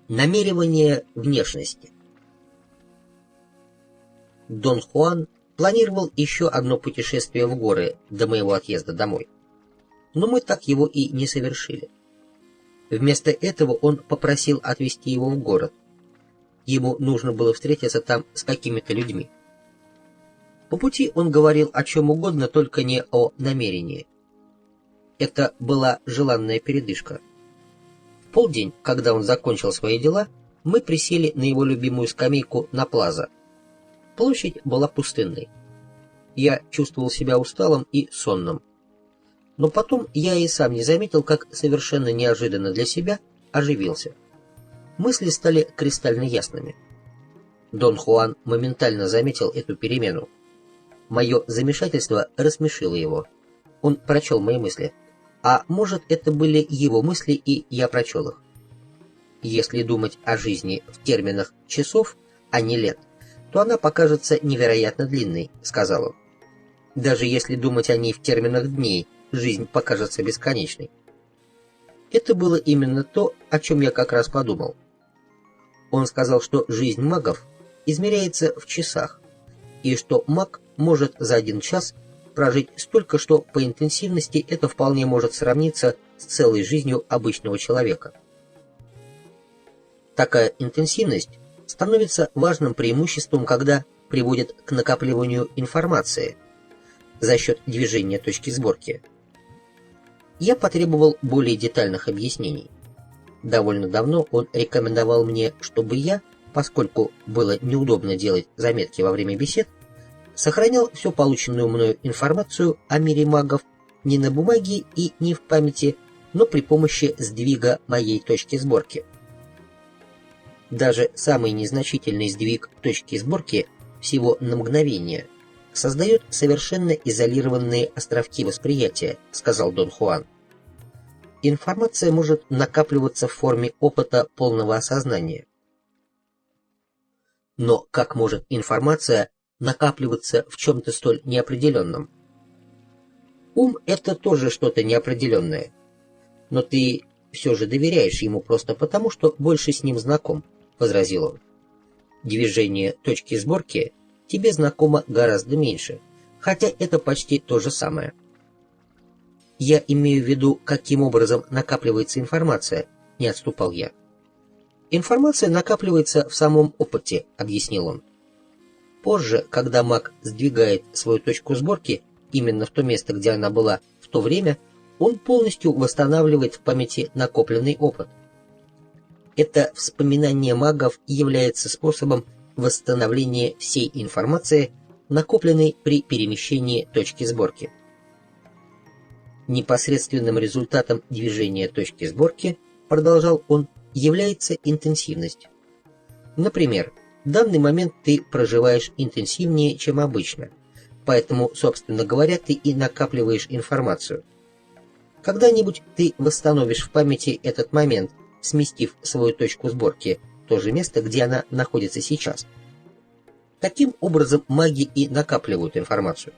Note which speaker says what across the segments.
Speaker 1: Намерение внешности. Дон Хуан планировал еще одно путешествие в горы до моего отъезда домой. Но мы так его и не совершили. Вместо этого он попросил отвезти его в город. Ему нужно было встретиться там с какими-то людьми. По пути он говорил о чем угодно, только не о намерении. Это была желанная передышка. В полдень, когда он закончил свои дела, мы присели на его любимую скамейку на Плаза. Площадь была пустынной. Я чувствовал себя усталым и сонным. Но потом я и сам не заметил, как совершенно неожиданно для себя оживился. Мысли стали кристально ясными. Дон Хуан моментально заметил эту перемену. Мое замешательство рассмешило его. Он прочел мои мысли. А может, это были его мысли, и я прочел их. Если думать о жизни в терминах часов, а не лет, то она покажется невероятно длинной, сказал он. Даже если думать о ней в терминах дней, жизнь покажется бесконечной. Это было именно то, о чем я как раз подумал. Он сказал, что жизнь магов измеряется в часах, и что маг может за 1 час прожить столько, что по интенсивности это вполне может сравниться с целой жизнью обычного человека. Такая интенсивность становится важным преимуществом, когда приводит к накапливанию информации за счет движения точки сборки. Я потребовал более детальных объяснений. Довольно давно он рекомендовал мне, чтобы я, поскольку было неудобно делать заметки во время бесед, сохранял всю полученную мною информацию о мире магов не на бумаге и не в памяти, но при помощи сдвига моей точки сборки. Даже самый незначительный сдвиг точки сборки всего на мгновение создает совершенно изолированные островки восприятия, сказал Дон Хуан. Информация может накапливаться в форме опыта полного осознания. Но как может информация накапливаться в чем-то столь неопределенном? Ум — это тоже что-то неопределенное, но ты все же доверяешь ему просто потому, что больше с ним знаком, — возразил он. Движение точки сборки тебе знакомо гораздо меньше, хотя это почти то же самое. Я имею в виду, каким образом накапливается информация, — не отступал я. Информация накапливается в самом опыте, — объяснил он. Позже, когда маг сдвигает свою точку сборки именно в то место, где она была в то время, он полностью восстанавливает в памяти накопленный опыт. Это вспоминание магов является способом восстановления всей информации, накопленной при перемещении точки сборки. Непосредственным результатом движения точки сборки, продолжал он, является интенсивность. Например, в данный момент ты проживаешь интенсивнее, чем обычно, поэтому, собственно говоря, ты и накапливаешь информацию. Когда-нибудь ты восстановишь в памяти этот момент, сместив свою точку сборки в то же место, где она находится сейчас. Таким образом, маги и накапливают информацию.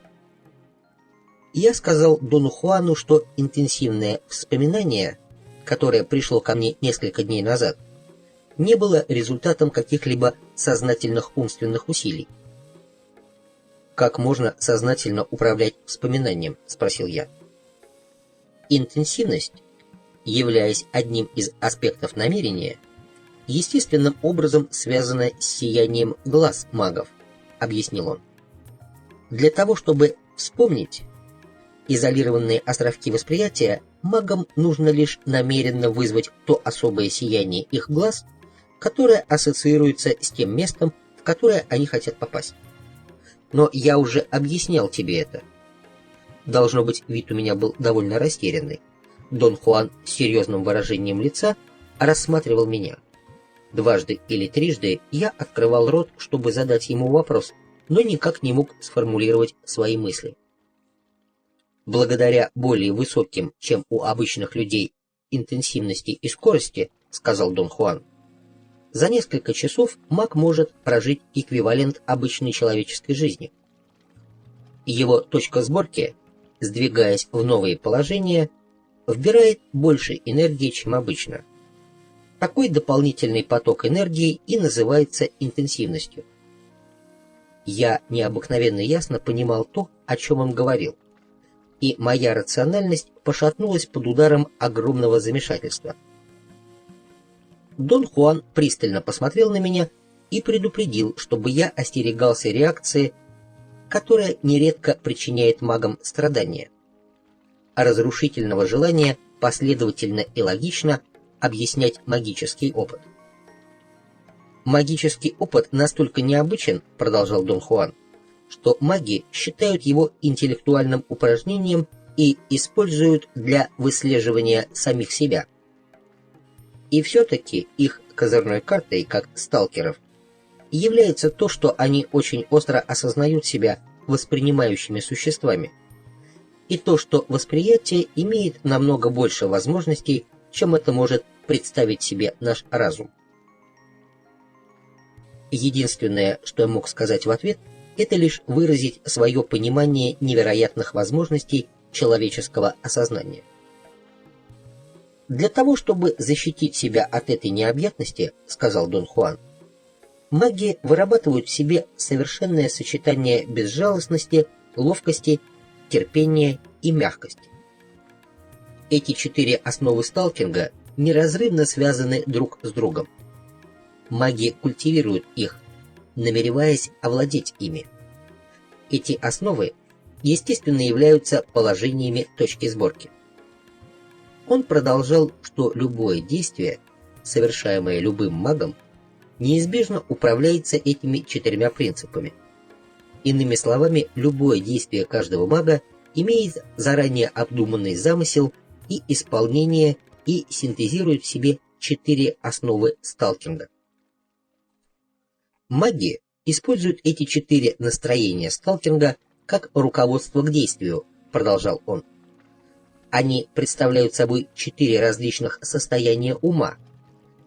Speaker 1: Я сказал Дону Хуану, что интенсивное вспоминание, которое пришло ко мне несколько дней назад, не было результатом каких-либо сознательных умственных усилий. «Как можно сознательно управлять вспоминанием?» – спросил я. Интенсивность, являясь одним из аспектов намерения, естественным образом связана с сиянием глаз магов, объяснил он. Для того, чтобы вспомнить изолированные островки восприятия, магам нужно лишь намеренно вызвать то особое сияние их глаз, которое ассоциируется с тем местом, в которое они хотят попасть. Но я уже объяснял тебе это. Должно быть, вид у меня был довольно растерянный. Дон Хуан с серьезным выражением лица рассматривал меня. Дважды или трижды я открывал рот, чтобы задать ему вопрос, но никак не мог сформулировать свои мысли. Благодаря более высоким, чем у обычных людей, интенсивности и скорости, сказал Дон Хуан, за несколько часов маг может прожить эквивалент обычной человеческой жизни. Его точка сборки, сдвигаясь в новые положения, вбирает больше энергии, чем обычно. Такой дополнительный поток энергии и называется интенсивностью. Я необыкновенно ясно понимал то, о чем он говорил, и моя рациональность пошатнулась под ударом огромного замешательства. Дон Хуан пристально посмотрел на меня и предупредил, чтобы я остерегался реакции, которая нередко причиняет магам страдания, а разрушительного желания последовательно и логично объяснять магический опыт. «Магический опыт настолько необычен, — продолжал Дон Хуан, — что маги считают его интеллектуальным упражнением и используют для выслеживания самих себя. И все-таки их козырной картой, как сталкеров, является то, что они очень остро осознают себя воспринимающими существами, и то, что восприятие имеет намного больше возможностей, чем это может представить себе наш разум. Единственное, что я мог сказать в ответ, это лишь выразить свое понимание невероятных возможностей человеческого осознания. «Для того, чтобы защитить себя от этой необъятности, — сказал Дон Хуан, — маги вырабатывают в себе совершенное сочетание безжалостности, ловкости, терпения и мягкости. Эти 4 основы сталкинга неразрывно связаны друг с другом. Маги культивируют их, намереваясь овладеть ими. Эти основы, естественно, являются положениями точки сборки». Он продолжал, что любое действие, совершаемое любым магом, неизбежно управляется этими 4 принципами. Иными словами, любое действие каждого мага имеет заранее обдуманный замысел и исполнение и синтезирует в себе 4 основы сталкинга. Маги используют эти 4 настроения сталкинга как руководство к действию, продолжал он. Они представляют собой 4 различных состояния ума,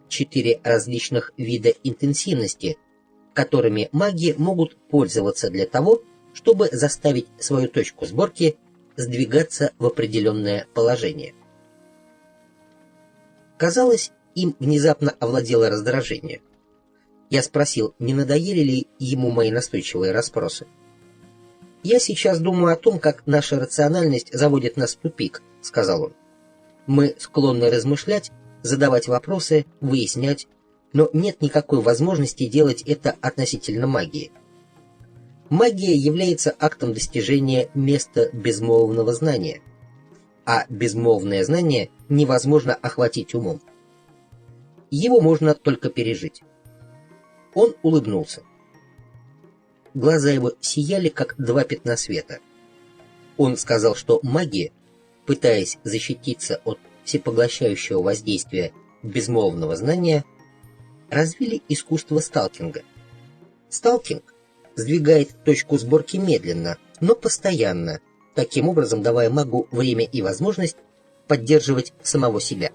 Speaker 1: 4 различных вида интенсивности, которыми маги могут пользоваться для того, чтобы заставить свою точку сборки сдвигаться в определенное положение. Казалось, им внезапно овладело раздражение. Я спросил, не надоели ли ему мои настойчивые расспросы. «Я сейчас думаю о том, как наша рациональность заводит нас в тупик», — сказал он. «Мы склонны размышлять, задавать вопросы, выяснять, но нет никакой возможности делать это относительно магии. Магия является актом достижения места безмолвного знания, а безмолвное знание невозможно охватить умом. Его можно только пережить». Он улыбнулся. Глаза его сияли, как 2 пятна света. Он сказал, что маги, пытаясь защититься от всепоглощающего воздействия безмолвного знания, развили искусство сталкинга. Сталкинг сдвигает точку сборки медленно, но постоянно, таким образом давая магу время и возможность поддерживать самого себя.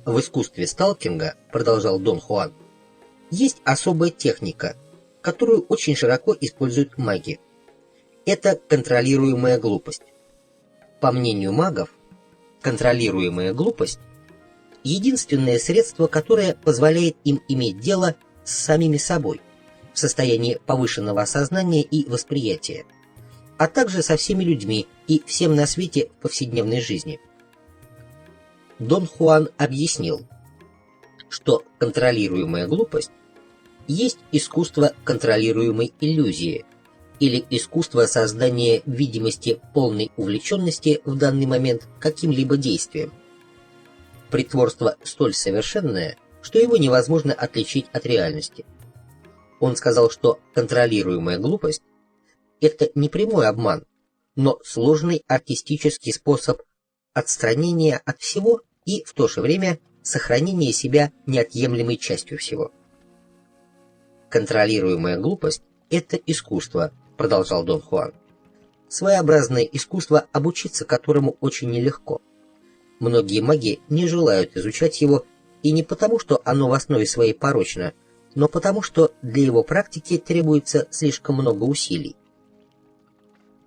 Speaker 1: В искусстве сталкинга, продолжал Дон Хуан, есть особая техника, которую очень широко используют маги. Это контролируемая глупость. По мнению магов, контролируемая глупость — единственное средство, которое позволяет им иметь дело с самими собой в состоянии повышенного осознания и восприятия, а также со всеми людьми и всем на свете в повседневной жизни. Дон Хуан объяснил, что контролируемая глупость есть искусство контролируемой иллюзии или искусство создания видимости полной увлеченности в данный момент каким-либо действием. Притворство столь совершенное, что его невозможно отличить от реальности. Он сказал, что контролируемая глупость — это не прямой обман, но сложный артистический способ отстранения от всего и в то же время сохранения себя неотъемлемой частью всего. Контролируемая глупость — это искусство, продолжал Дон Хуан. Своеобразное искусство, обучиться которому очень нелегко. Многие маги не желают изучать его, и не потому, что оно в основе своей порочно, но потому, что для его практики требуется слишком много усилий.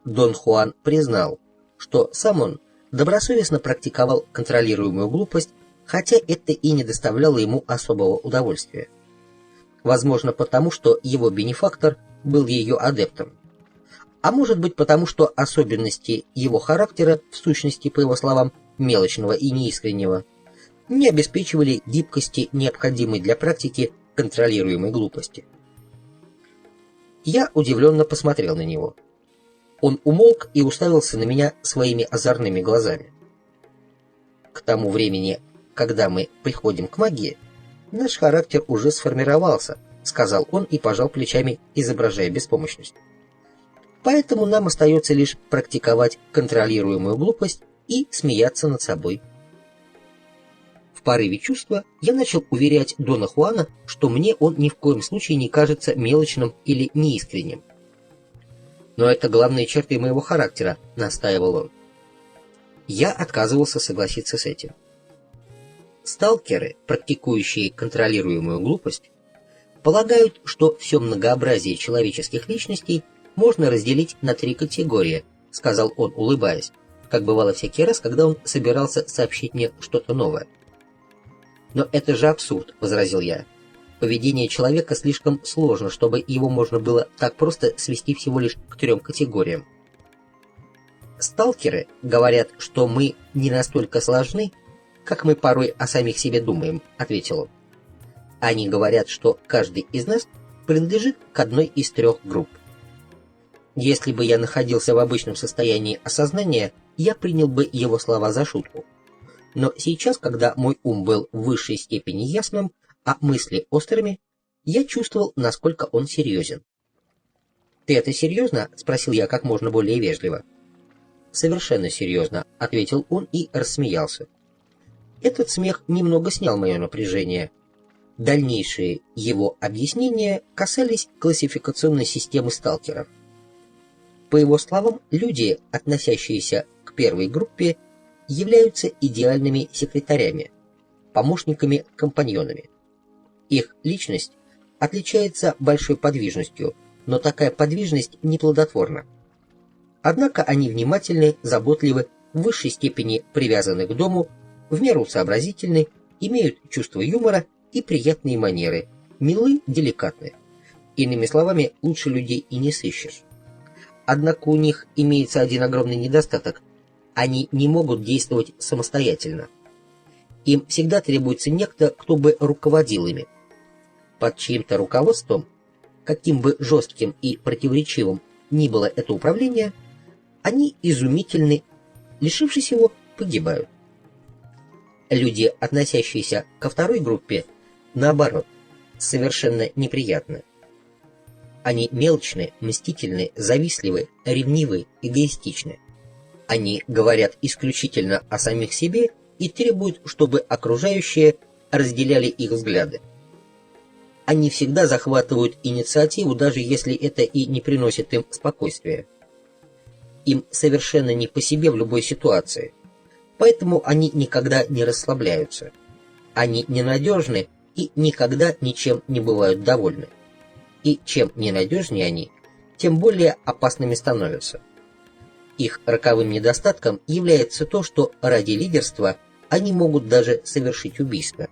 Speaker 1: Дон Хуан признал, что сам он добросовестно практиковал контролируемую глупость хотя это и не доставляло ему особого удовольствия. Возможно, потому что его бенефактор был ее адептом. А может быть потому, что особенности его характера, в сущности, по его словам, мелочного и неискреннего, не обеспечивали гибкости, необходимой для практики контролируемой глупости. Я удивленно посмотрел на него. Он умолк и уставился на меня своими озорными глазами. К тому времени, когда мы приходим к магии, наш характер уже сформировался, сказал он и пожал плечами, изображая беспомощность. Поэтому нам остается лишь практиковать контролируемую глупость и смеяться над собой. В порыве чувства я начал уверять Дона Хуана, что мне он ни в коем случае не кажется мелочным или неискренним. «Но это главные черты моего характера», — настаивал он. Я отказывался согласиться с этим. Сталкеры, практикующие контролируемую глупость, полагают, что все многообразие человеческих личностей можно разделить на 3 категории, сказал он, улыбаясь, как бывало всякий раз, когда он собирался сообщить мне что-то новое. «Но это же абсурд», — возразил я. «Поведение человека слишком сложно, чтобы его можно было так просто свести всего лишь к 3 категориям». «Сталкеры говорят, что мы не настолько сложны, как мы порой о самих себе думаем», — ответил он. «Они говорят, что каждый из нас принадлежит к одной из 3 групп. Если бы я находился в обычном состоянии осознания, я принял бы его слова за шутку. Но сейчас, когда мой ум был в высшей степени ясным, а мысли острыми, я чувствовал, насколько он серьезен». «Ты это серьезно?» — спросил я как можно более вежливо. «Совершенно серьезно», — ответил он и рассмеялся. Этот смех немного снял мое напряжение. Дальнейшие его объяснения касались классификационной системы сталкеров. По его словам, люди, относящиеся к первой группе, являются идеальными секретарями, помощниками-компаньонами. Их личность отличается большой подвижностью, но такая подвижность неплодотворна. Однако они внимательны, заботливы, в высшей степени привязаны к дому, в меру сообразительны, имеют чувство юмора и приятные манеры, милы, деликатны. Иными словами, лучше людей и не сыщешь. Однако у них имеется один огромный недостаток. Они не могут действовать самостоятельно. Им всегда требуется некто, кто бы руководил ими. Под чьим-то руководством, каким бы жестким и противоречивым ни было это управление, они изумительны, лишившись его, погибают. Люди, относящиеся ко второй группе, наоборот, совершенно неприятны. Они мелочны, мстительны, завистливы, ревнивы, эгоистичны. Они говорят исключительно о самих себе и требуют, чтобы окружающие разделяли их взгляды. Они всегда захватывают инициативу, даже если это и не приносит им спокойствия. Им совершенно не по себе в любой ситуации, поэтому они никогда не расслабляются. Они ненадежны и никогда ничем не бывают довольны. И чем ненадежнее они, тем более опасными становятся. Их роковым недостатком является то, что ради лидерства они могут даже совершить убийство.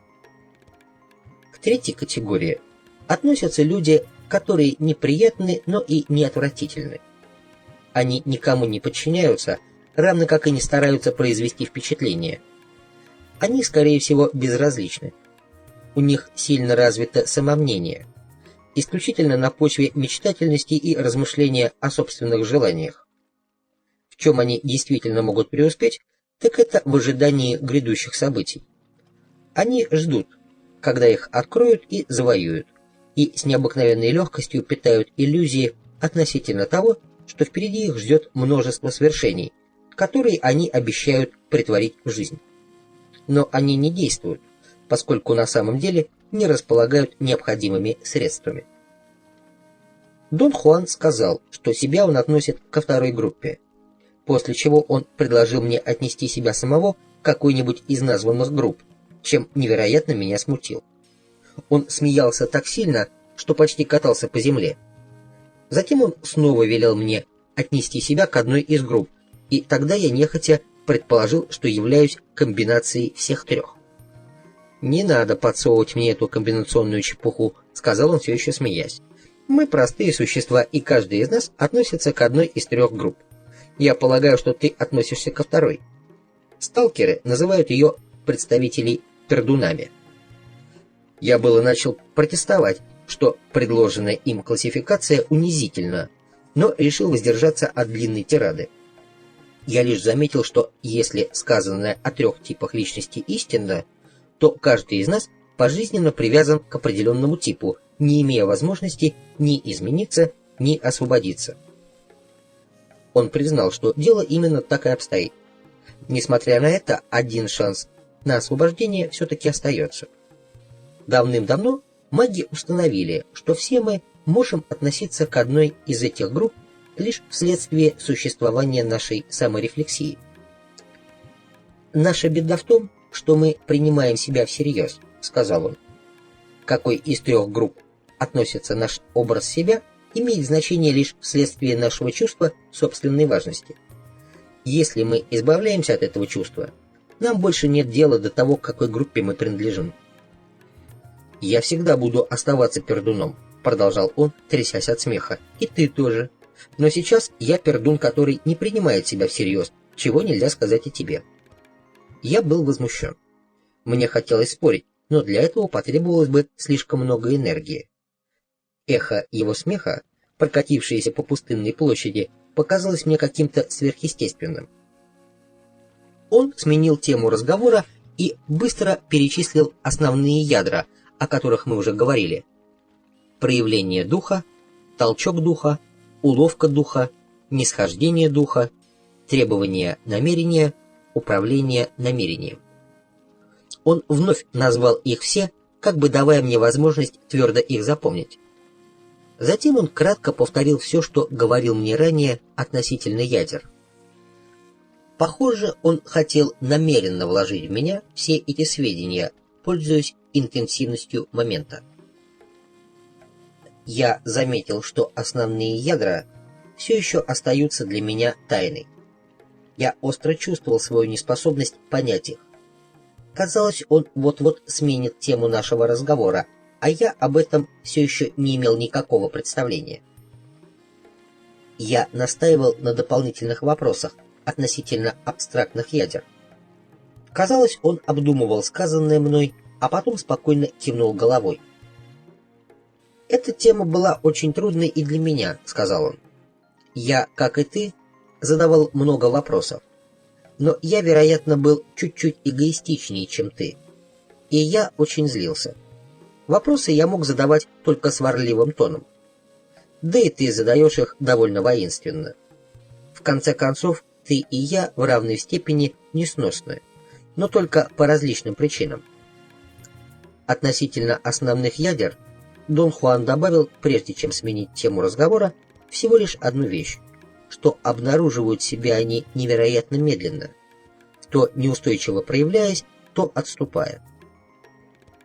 Speaker 1: К 3-й категории относятся люди, которые неприятны, но и не отвратительны. Они никому не подчиняются, равно как и не стараются произвести впечатление. Они, скорее всего, безразличны. У них сильно развито самомнение, исключительно на почве мечтательности и размышления о собственных желаниях. В чем они действительно могут преуспеть, так это в ожидании грядущих событий. Они ждут, когда их откроют и завоюют, и с необыкновенной легкостью питают иллюзии относительно того, что впереди их ждет множество свершений, которые они обещают претворить в жизнь. Но они не действуют, поскольку на самом деле не располагают необходимыми средствами. Дон Хуан сказал, что себя он относит ко 2-й группе, после чего он предложил мне отнести себя самого к какой-нибудь из названных групп, чем невероятно меня смутил. Он смеялся так сильно, что почти катался по земле. Затем он снова велел мне отнести себя к одной из групп, и тогда я нехотя предположил, что являюсь комбинацией всех 3. «Не надо подсовывать мне эту комбинационную чепуху», — сказал он, все еще смеясь. «Мы простые существа, и каждый из нас относится к одной из 3 групп. Я полагаю, что ты относишься ко второй. Сталкеры называют ее представителей пердунами». Я было начал протестовать, что предложенная им классификация унизительна, но решил воздержаться от длинной тирады. Я лишь заметил, что если сказанное о 3 типах личности истинно, то каждый из нас пожизненно привязан к определенному типу, не имея возможности ни измениться, ни освободиться. Он признал, что дело именно так и обстоит. Несмотря на это, один шанс на освобождение все-таки остается. Давным-давно маги установили, что все мы можем относиться к одной из этих групп лишь вследствие существования нашей саморефлексии. «Наша беда в том, что мы принимаем себя всерьез», — сказал он. «Какой из 3 групп относится наш образ себя, имеет значение лишь вследствие нашего чувства собственной важности. Если мы избавляемся от этого чувства, нам больше нет дела до того, к какой группе мы принадлежим». «Я всегда буду оставаться пердуном», — продолжал он, трясясь от смеха. «И ты тоже. Но сейчас я пердун, который не принимает себя всерьез, чего нельзя сказать о тебе». Я был возмущен. Мне хотелось спорить, но для этого потребовалось бы слишком много энергии. Эхо его смеха, прокатившееся по пустынной площади, показалось мне каким-то сверхъестественным. Он сменил тему разговора и быстро перечислил основные ядра, о которых мы уже говорили. Проявление духа, толчок духа, уловка духа, нисхождение духа, требование намерения, управление намерением. Он вновь назвал их все, как бы давая мне возможность твердо их запомнить. Затем он кратко повторил все, что говорил мне ранее относительно ядер. Похоже, он хотел намеренно вложить в меня все эти сведения, пользуясь интенсивностью момента. Я заметил, что основные ядра все еще остаются для меня тайной. Я остро чувствовал свою неспособность понять их. Казалось, он вот-вот сменит тему нашего разговора, а я об этом все еще не имел никакого представления. Я настаивал на дополнительных вопросах относительно абстрактных ядер. Казалось, он обдумывал сказанное мной, а потом спокойно кивнул головой. «Эта тема была очень трудной и для меня», — сказал он. «Я, как и ты, задавал много вопросов, но я, вероятно, был чуть-чуть эгоистичнее, чем ты, и я очень злился. Вопросы я мог задавать только сварливым тоном. Да и ты задаешь их довольно воинственно. В конце концов, ты и я в равной степени несносны, но только по различным причинам». Относительно основных ядер Дон Хуан добавил, прежде чем сменить тему разговора, всего лишь одну вещь, что обнаруживают себя они невероятно медленно, то неустойчиво проявляясь, то отступая.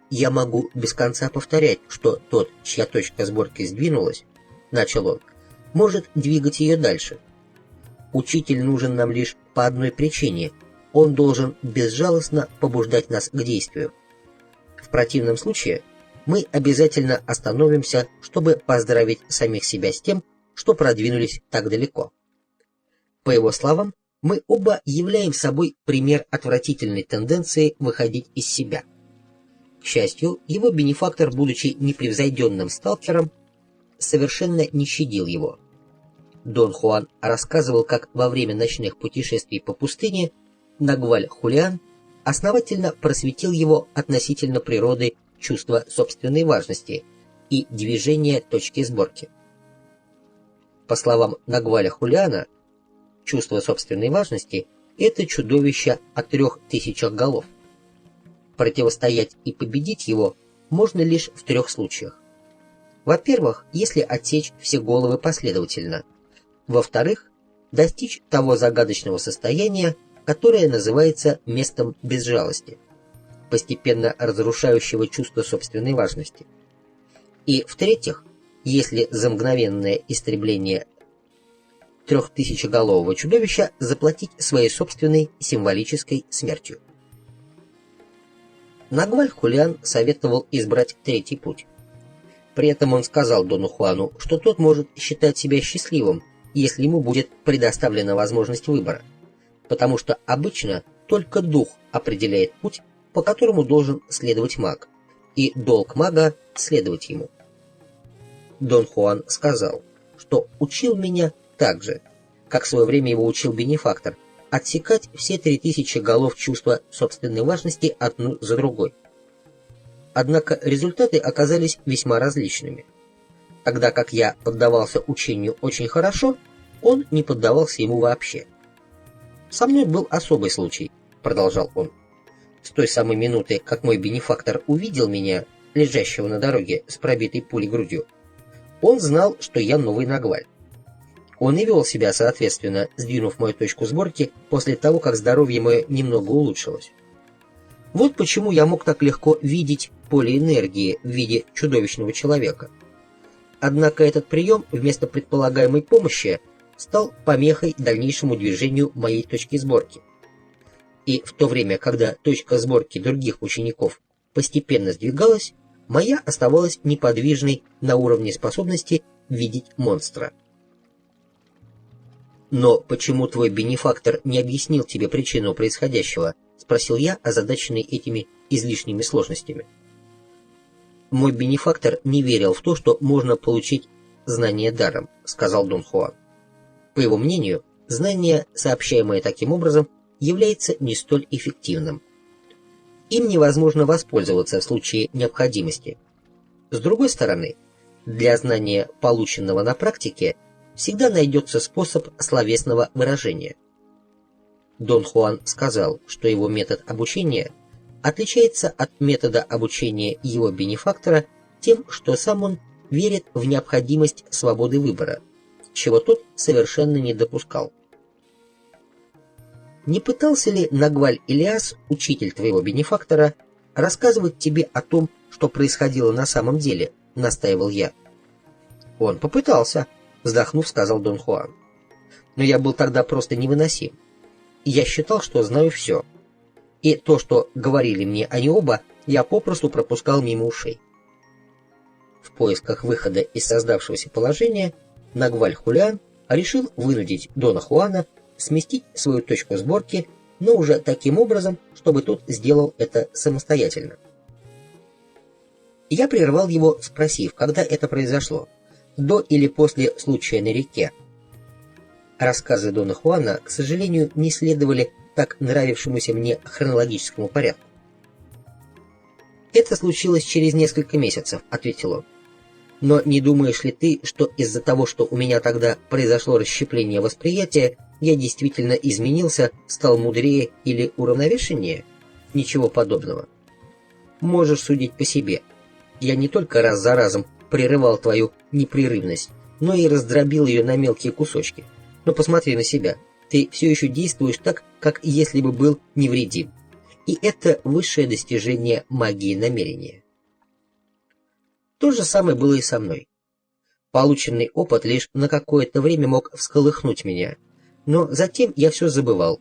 Speaker 1: «Я могу без конца повторять, что тот, чья точка сборки сдвинулась, — начал он, — может двигать ее дальше. Учитель нужен нам лишь по одной причине — он должен безжалостно побуждать нас к действию. В противном случае мы обязательно остановимся, чтобы поздравить самих себя с тем, что продвинулись так далеко». По его словам, мы оба являем собой пример отвратительной тенденции выходить из себя. К счастью, его бенефактор, будучи непревзойденным сталкером, совершенно не щадил его. Дон Хуан рассказывал, как во время ночных путешествий по пустыне Нагваль Хулиан основательно просветил его относительно природы чувства собственной важности и движения точки сборки. По словам Нагваля Хулиана, чувство собственной важности — это чудовище о 3000 голов. Противостоять и победить его можно лишь в 3 случаях. Во-первых, если отсечь все головы последовательно. Во-вторых, достичь того загадочного состояния, которое называется местом безжалости, постепенно разрушающего чувство собственной важности. И в-третьих, если за мгновенное истребление 3000-голового чудовища заплатить своей собственной символической смертью. Нагваль Хулиан советовал избрать третий путь. При этом он сказал Дону Хуану, что тот может считать себя счастливым, если ему будет предоставлена возможность выбора, потому что обычно только дух определяет путь, по которому должен следовать маг, и долг мага следовать ему. Дон Хуан сказал, что учил меня так же, как в свое время его учил бенефактор, отсекать все 3000 голов чувства собственной важности одну за другой. Однако результаты оказались весьма различными. Тогда как я поддавался учению очень хорошо, он не поддавался ему вообще. «Со мной был особый случай», — продолжал он. «С той самой минуты, как мой бенефактор увидел меня, лежащего на дороге с пробитой пулей грудью, он знал, что я новый Нагваль. Он и вел себя соответственно, сдвинув мою точку сборки после того, как здоровье мое немного улучшилось. Вот почему я мог так легко видеть поле энергии в виде чудовищного человека. Однако этот прием вместо предполагаемой помощи стал помехой дальнейшему движению моей точки сборки. И в то время, когда точка сборки других учеников постепенно сдвигалась, моя оставалась неподвижной на уровне способности видеть монстра. «Но почему твой бенефактор не объяснил тебе причину происходящего?» — спросил я, озадаченный этими излишними сложностями. «Мой бенефактор не верил в то, что можно получить знание даром», — сказал Дон Хуан. По его мнению, знание, сообщаемое таким образом, является не столь эффективным. Им невозможно воспользоваться в случае необходимости. С другой стороны, для знания, полученного на практике, всегда найдется способ словесного выражения. Дон Хуан сказал, что его метод обучения отличается от метода обучения его бенефактора тем, что сам он верит в необходимость свободы выбора, чего тот совершенно не допускал. «Не пытался ли Нагваль Илиас, учитель твоего бенефактора, рассказывать тебе о том, что происходило на самом деле?» — настаивал я. «Он попытался», — вздохнув, сказал Дон Хуан. «Но я был тогда просто невыносим. Я считал, что знаю все. И то, что говорили мне они оба, я попросту пропускал мимо ушей». В поисках выхода из создавшегося положения Нагваль Хулиан решил вынудить Дона Хуана сместить свою точку сборки, но уже таким образом, чтобы тот сделал это самостоятельно. Я прервал его, спросив, когда это произошло, до или после случая на реке. Рассказы Дона Хуана, к сожалению, не следовали так нравившемуся мне хронологическому порядку. «Это случилось через несколько месяцев», — ответил он. «Но не думаешь ли ты, что из-за того, что у меня тогда произошло расщепление восприятия, я действительно изменился, стал мудрее или уравновешеннее? Ничего подобного. Можешь судить по себе. Я не только раз за разом прерывал твою непрерывность, но и раздробил ее на мелкие кусочки. Но посмотри на себя. Ты все еще действуешь так, как если бы был невредим. И это высшее достижение магии намерения». То же самое было и со мной. Полученный опыт лишь на какое-то время мог всколыхнуть меня, но затем я все забывал,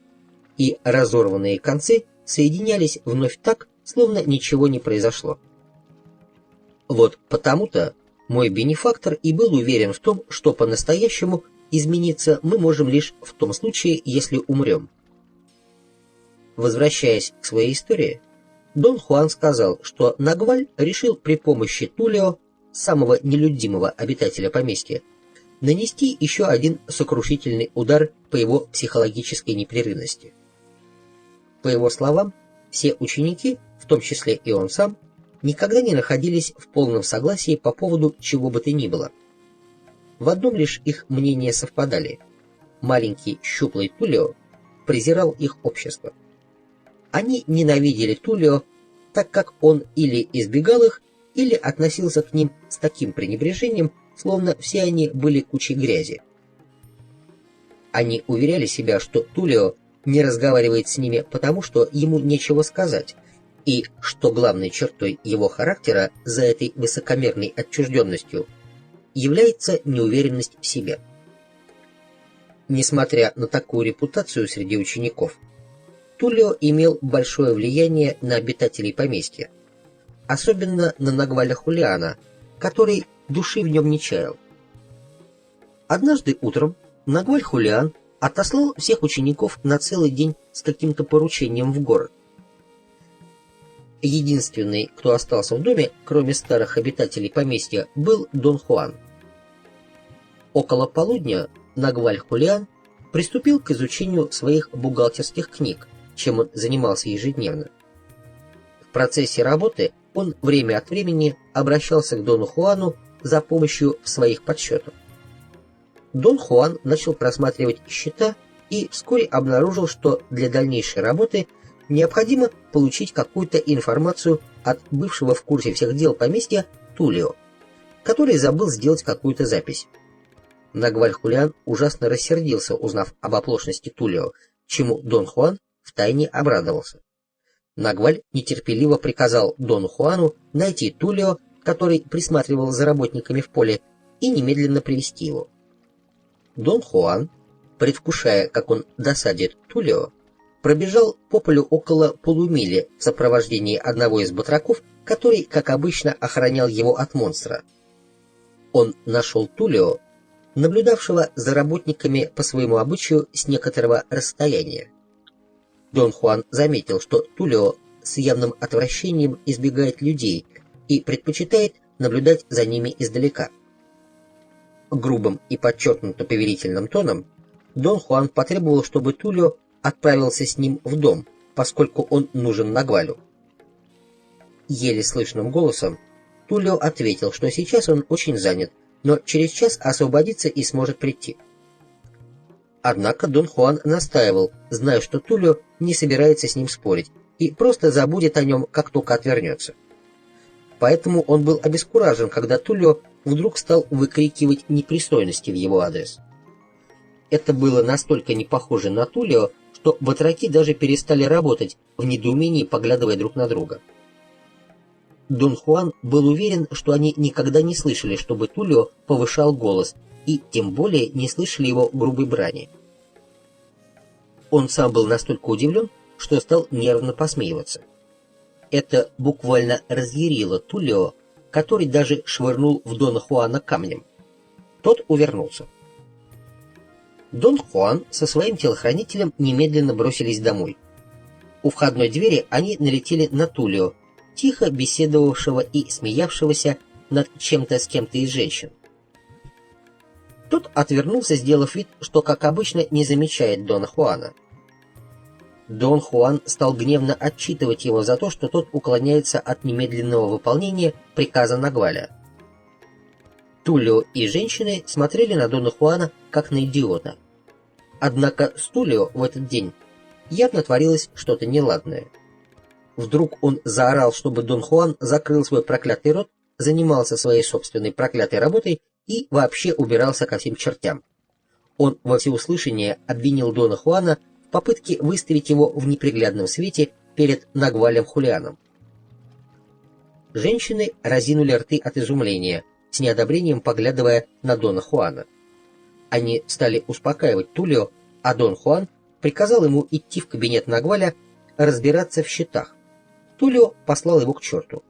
Speaker 1: и разорванные концы соединялись вновь так, словно ничего не произошло. Вот потому-то мой бенефактор и был уверен в том, что по-настоящему измениться мы можем лишь в том случае, если умрем. Возвращаясь к своей истории, Дон Хуан сказал, что Нагваль решил при помощи Тулио, самого нелюдимого обитателя поместья, нанести еще один сокрушительный удар по его психологической непрерывности. По его словам, все ученики, в том числе и он сам, никогда не находились в полном согласии по поводу чего бы то ни было. В одном лишь их мнения совпадали. Маленький щуплый Тулио презирал их общество. Они ненавидели Тулио, так как он или избегал их, или относился к ним с таким пренебрежением, словно все они были кучей грязи. Они уверяли себя, что Тулио не разговаривает с ними потому, что ему нечего сказать, и что главной чертой его характера за этой высокомерной отчужденностью является неуверенность в себе. Несмотря на такую репутацию среди учеников, Тулио имел большое влияние на обитателей поместья, особенно на Нагваля Хулиана, который души в нем не чаял. Однажды утром Нагваль Хулиан отослал всех учеников на целый день с каким-то поручением в город. Единственный, кто остался в доме, кроме старых обитателей поместья, был Дон Хуан. Около полудня Нагваль Хулиан приступил к изучению своих бухгалтерских книг, чем он занимался ежедневно. В процессе работы он время от времени обращался к Дону Хуану за помощью в своих подсчетах. Дон Хуан начал просматривать счета и вскоре обнаружил, что для дальнейшей работы необходимо получить какую-то информацию от бывшего в курсе всех дел поместья Тулио, который забыл сделать какую-то запись. Нагваль Хулиан ужасно рассердился, узнав об оплошности Тулио, чему Дон Хуан втайне обрадовался. Нагваль нетерпеливо приказал Дону Хуану найти Тулио, который присматривал за работниками в поле, и немедленно привести его. Дон Хуан, предвкушая, как он досадит Тулио, пробежал по полю около полумили в сопровождении одного из батраков, который, как обычно, охранял его от монстра. Он нашел Тулио, наблюдавшего за работниками по своему обычаю с некоторого расстояния. Дон Хуан заметил, что Тулио с явным отвращением избегает людей и предпочитает наблюдать за ними издалека. Грубым и подчеркнуто повелительным тоном Дон Хуан потребовал, чтобы Тулио отправился с ним в дом, поскольку он нужен Нагвалю. Еле слышным голосом Тулио ответил, что сейчас он очень занят, но через час освободится и сможет прийти. Однако Дон Хуан настаивал, зная, что Тулио не собирается с ним спорить и просто забудет о нем, как только отвернется. Поэтому он был обескуражен, когда Тулио вдруг стал выкрикивать непристойности в его адрес. Это было настолько не похоже на Тулио, что батраки даже перестали работать, в недоумении поглядывая друг на друга. Дон Хуан был уверен, что они никогда не слышали, чтобы Тулио повышал голос, и тем более не слышали его грубой брани. Он сам был настолько удивлен, что стал нервно посмеиваться. Это буквально разъярило Тулио, который даже швырнул в Дона Хуана камнем. Тот увернулся. Дон Хуан со своим телохранителем немедленно бросились домой. У входной двери они налетели на Тулио, тихо беседовавшего и смеявшегося над чем-то с кем-то из женщин. Тот отвернулся, сделав вид, что, как обычно, не замечает Дона Хуана. Дон Хуан стал гневно отчитывать его за то, что тот уклоняется от немедленного выполнения приказа Нагваля. Тулио и женщины смотрели на Дона Хуана как на идиота. Однако с Тулио в этот день явно творилось что-то неладное. Вдруг он заорал, чтобы Дон Хуан закрыл свой проклятый рот, занимался своей собственной проклятой работой и вообще убирался ко всем чертям. Он во всеуслышание обвинил Дона Хуана в попытке выставить его в неприглядном свете перед Нагвалем Хулианом. Женщины разинули рты от изумления, с неодобрением поглядывая на Дона Хуана. Они стали успокаивать Тулио, а Дон Хуан приказал ему идти в кабинет Нагваля разбираться в счетах. Тулио послал его к черту.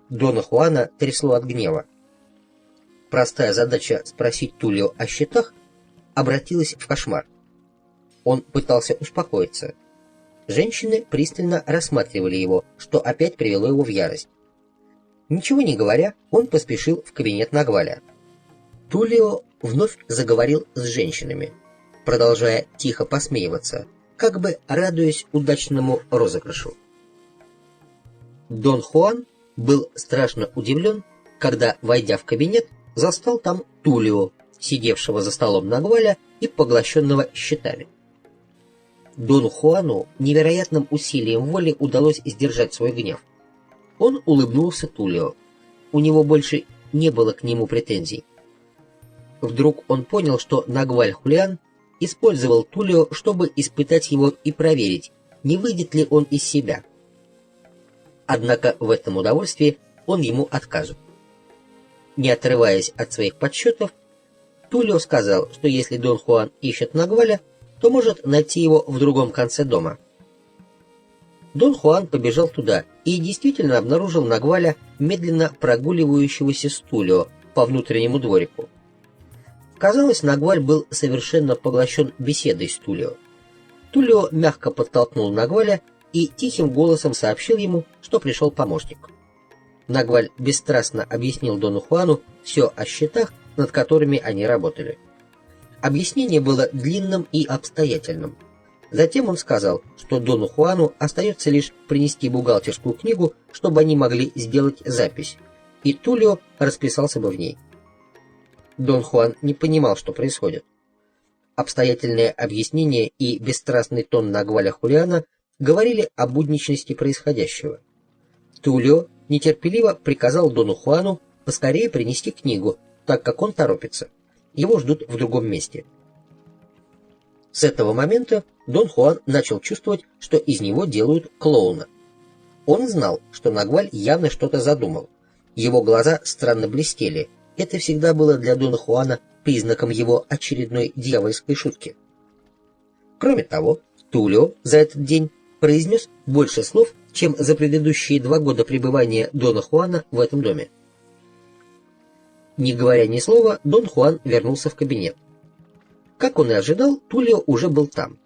Speaker 1: Дона Хуана трясло от гнева. Простая задача спросить Тулио о счетах обратилась в кошмар. Он пытался успокоиться. Женщины пристально рассматривали его, что опять привело его в ярость. Ничего не говоря, он поспешил в кабинет Нагваля. Тулио вновь заговорил с женщинами, продолжая тихо посмеиваться, как бы радуясь удачному розыгрышу. Дон Хуан был страшно удивлен, когда, войдя в кабинет, застал там Тулио, сидевшего за столом Нагваля и поглощенного счетами. Дону Хуану невероятным усилием воли удалось сдержать свой гнев. Он улыбнулся Тулио. У него больше не было к нему претензий. Вдруг он понял, что Нагваль Хулиан использовал Тулио, чтобы испытать его и проверить, не выйдет ли он из себя. Однако в этом удовольствии он ему отказывал. Не отрываясь от своих подсчетов, Тулио сказал, что если Дон Хуан ищет Нагваля, то может найти его в другом конце дома. Дон Хуан побежал туда и действительно обнаружил Нагваля, медленно прогуливающегося с Тулио по внутреннему дворику. Казалось, Нагваль был совершенно поглощен беседой с Тулио. Тулио мягко подтолкнул Нагваля и тихим голосом сообщил ему, что пришел помощник. Нагваль бесстрастно объяснил Дону Хуану все о счетах, над которыми они работали. Объяснение было длинным и обстоятельным. Затем он сказал, что Дону Хуану остается лишь принести бухгалтерскую книгу, чтобы они могли сделать запись, и Тулио расписался бы в ней. Дон Хуан не понимал, что происходит. Обстоятельное объяснение и бесстрастный тон Нагваля Хулиана говорили о будничности происходящего. Тулио нетерпеливо приказал Дону Хуану поскорее принести книгу, так как он торопится. Его ждут в другом месте. С этого момента Дон Хуан начал чувствовать, что из него делают клоуна. Он знал, что Нагваль явно что-то задумал. Его глаза странно блестели. Это всегда было для Дона Хуана признаком его очередной дьявольской шутки. Кроме того, Тулио за этот день произнес больше слов, чем за предыдущие 2 года пребывания Дона Хуана в этом доме. Не говоря ни слова, Дон Хуан вернулся в кабинет. Как он и ожидал, Тулио уже был там.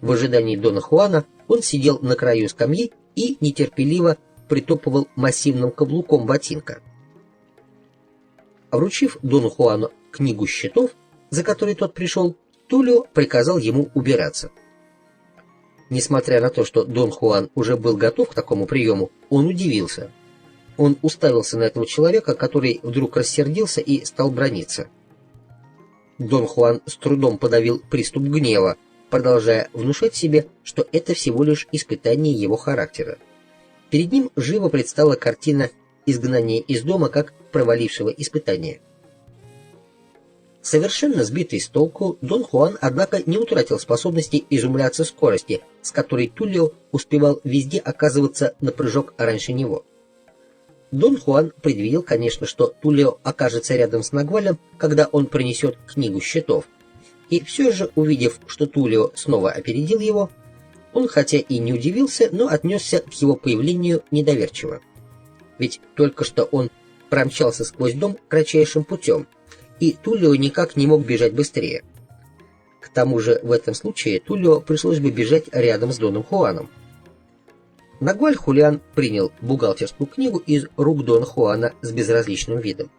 Speaker 1: В ожидании Дона Хуана он сидел на краю скамьи и нетерпеливо притопывал массивным каблуком ботинка. Вручив Дону Хуану книгу счетов, за которой тот пришел, Тулио приказал ему убираться. Несмотря на то, что Дон Хуан уже был готов к такому приему, он удивился. Он уставился на этого человека, который вдруг рассердился и стал браниться. Дон Хуан с трудом подавил приступ гнева, продолжая внушать себе, что это всего лишь испытание его характера. Перед ним живо предстала картина изгнания из дома как провалившего испытания. Совершенно сбитый с толку, Дон Хуан, однако, не утратил способности изумляться скорости, с которой Тулио успевал везде оказываться на прыжок раньше него. Дон Хуан предвидел, конечно, что Тулио окажется рядом с Нагвалем, когда он принесет книгу счетов, и все же, увидев, что Тулио снова опередил его, он хотя и не удивился, но отнесся к его появлению недоверчиво. Ведь только что он промчался сквозь дом кратчайшим путем, и Тулио никак не мог бежать быстрее. К тому же в этом случае Тулио пришлось бы бежать рядом с Доном Хуаном. Нагваль Хулиан принял бухгалтерскую книгу из рук Дона Хуана с безразличным видом.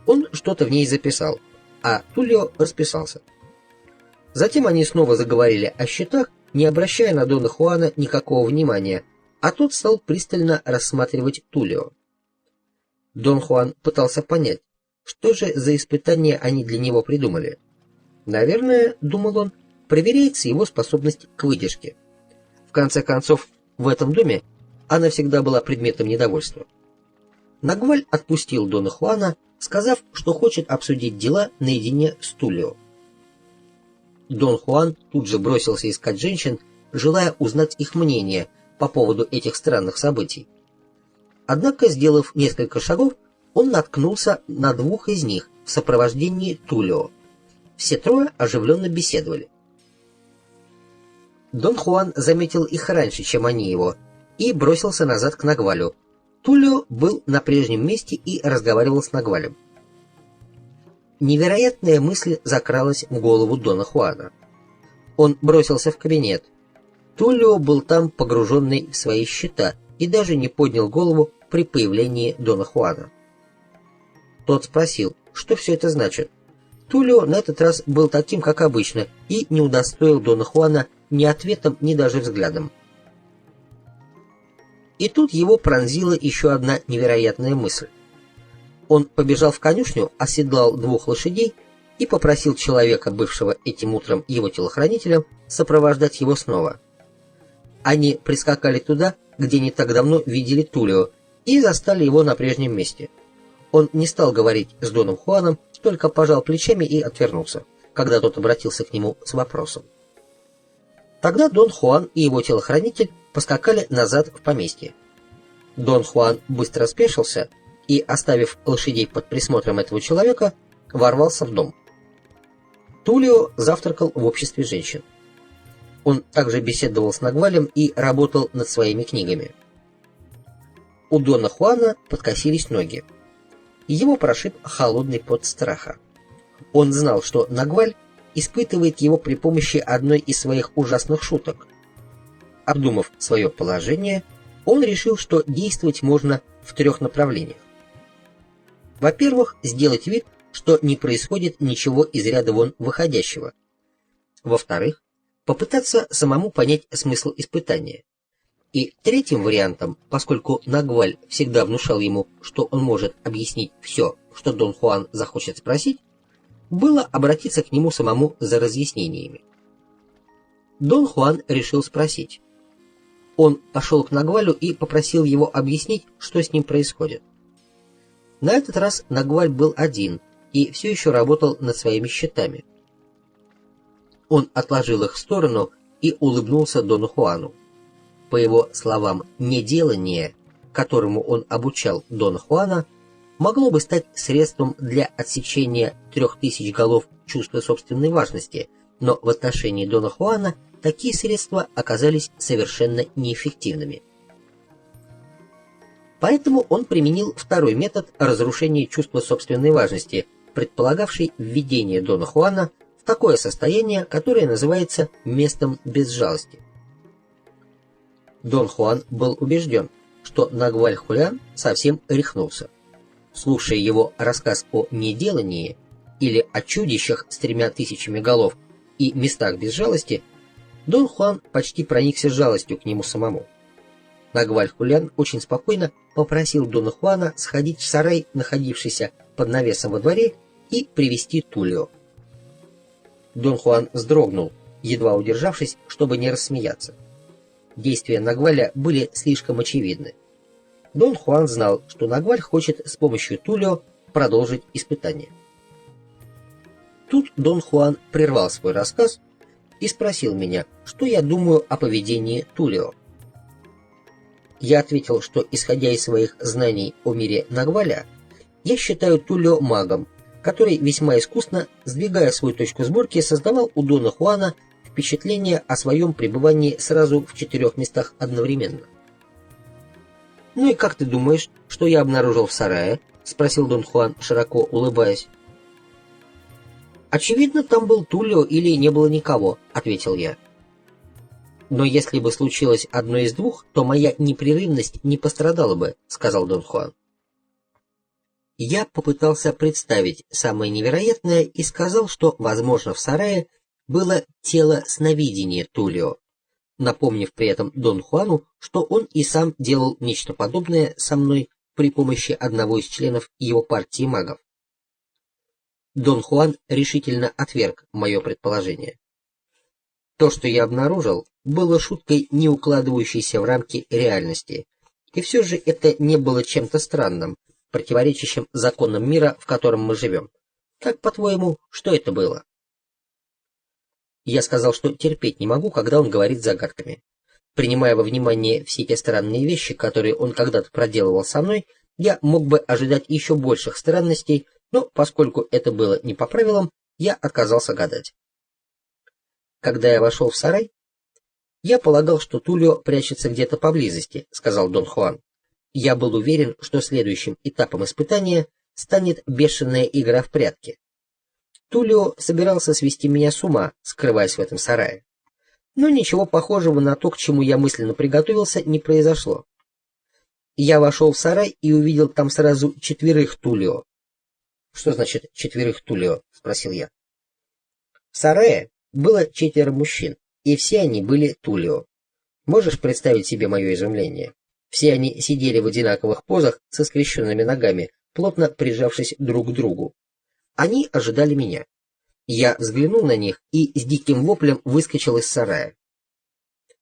Speaker 1: Он что-то в ней записал, а Тулио расписался. Затем они снова заговорили о счетах, не обращая на Дона Хуана никакого внимания, а тот стал пристально рассматривать Тулио. Дон Хуан пытался понять, что же за испытание они для него придумали. Наверное, думал он, проверяется его способность к выдержке. В конце концов, в этом доме она всегда была предметом недовольства. Нагваль отпустил Дона Хуана, сказав, что хочет обсудить дела наедине с Тулио. Дон Хуан тут же бросился искать женщин, желая узнать их мнение по поводу этих странных событий. Однако, сделав несколько шагов, он наткнулся на 2 из них в сопровождении Тулио. Все 3 оживленно беседовали. Дон Хуан заметил их раньше, чем они его, и бросился назад к Нагвалю. Тулио был на прежнем месте и разговаривал с Нагвалем. Невероятная мысль закралась в голову Дона Хуана. Он бросился в кабинет. Тулио был там погруженный в свои счета и даже не поднял голову при появлении Дона Хуана. Тот спросил, что все это значит. Тулио на этот раз был таким, как обычно, и не удостоил Дона Хуана ни ответом, ни даже взглядом. И тут его пронзила еще одна невероятная мысль. Он побежал в конюшню, оседлал 2 лошадей и попросил человека, бывшего этим утром его телохранителем, сопровождать его снова. Они прискакали туда, где не так давно видели Тулио, и застали его на прежнем месте. Он не стал говорить с Доном Хуаном, только пожал плечами и отвернулся, когда тот обратился к нему с вопросом. Тогда Дон Хуан и его телохранитель поскакали назад в поместье. Дон Хуан быстро спешился и, оставив лошадей под присмотром этого человека, ворвался в дом. Тулио завтракал в обществе женщин. Он также беседовал с Нагвалем и работал над своими книгами. У Дона Хуана подкосились ноги. Его прошиб холодный пот страха. Он знал, что Нагваль испытывает его при помощи одной из своих ужасных шуток. Обдумав свое положение, он решил, что действовать можно в 3 направлениях. Во-первых, сделать вид, что не происходит ничего из ряда вон выходящего. Во-вторых, попытаться самому понять смысл испытания. И третьим вариантом, поскольку Нагваль всегда внушал ему, что он может объяснить все, что Дон Хуан захочет спросить, было обратиться к нему самому за разъяснениями. Дон Хуан решил спросить. Он пошел к Нагвалю и попросил его объяснить, что с ним происходит. На этот раз Нагваль был один и все еще работал над своими счетами. Он отложил их в сторону и улыбнулся Дону Хуану. По его словам, неделание, которому он обучал Дона Хуана, могло бы стать средством для отсечения 3000 голов чувства собственной важности, но в отношении Дона Хуана такие средства оказались совершенно неэффективными. Поэтому он применил второй метод разрушения чувства собственной важности, предполагавший введение Дона Хуана в такое состояние, которое называется местом без жалости. Дон Хуан был убежден, что Нагваль Хулиан совсем рехнулся. Слушая его рассказ о неделании или о чудищах с 3000 голов и местах без жалости, Дон Хуан почти проникся жалостью к нему самому. Нагваль Хулиан очень спокойно попросил Дона Хуана сходить в сарай, находившийся под навесом во дворе, и привести Тулио. Дон Хуан вздрогнул, едва удержавшись, чтобы не рассмеяться. Действия Нагваля были слишком очевидны. Дон Хуан знал, что Нагваль хочет с помощью Тулио продолжить испытание. Тут Дон Хуан прервал свой рассказ и спросил меня, что я думаю о поведении Тулио. Я ответил, что, исходя из своих знаний о мире Нагваля, я считаю Тулио магом, который весьма искусно, сдвигая свою точку сборки, создавал у Дона Хуана впечатление о своем пребывании сразу в 4 местах одновременно. «Ну и как ты думаешь, что я обнаружил в сарае?» — спросил Дон Хуан, широко улыбаясь. «Очевидно, там был Тулио или не было никого», — ответил я. «Но если бы случилось одно из двух, то моя непрерывность не пострадала бы», — сказал Дон Хуан. Я попытался представить самое невероятное и сказал, что, возможно, в сарае было тело сновидения Тулио, напомнив при этом Дон Хуану, что он и сам делал нечто подобное со мной при помощи одного из членов его партии магов. Дон Хуан решительно отверг мое предположение. То, что я обнаружил, было шуткой, не укладывающейся в рамки реальности, и все же это не было чем-то странным, противоречащим законам мира, в котором мы живем. Как, по-твоему, что это было? Я сказал, что терпеть не могу, когда он говорит загадками. Принимая во внимание все те странные вещи, которые он когда-то проделывал со мной, я мог бы ожидать еще больших странностей, но поскольку это было не по правилам, я отказался гадать. Когда я вошел в сарай, я полагал, что Тулио прячется где-то поблизости, сказал Дон Хуан. Я был уверен, что следующим этапом испытания станет бешеная игра в прятки. Тулио собирался свести меня с ума, скрываясь в этом сарае. Но ничего похожего на то, к чему я мысленно приготовился, не произошло. Я вошел в сарай и увидел там сразу 4 Тулио. «Что значит 4 Тулио?» — спросил я. В сарае было 4 мужчин, и все они были Тулио. Можешь представить себе мое изумление? Все они сидели в одинаковых позах со скрещенными ногами, плотно прижавшись друг к другу. Они ожидали меня. Я взглянул на них и с диким воплем выскочил из сарая.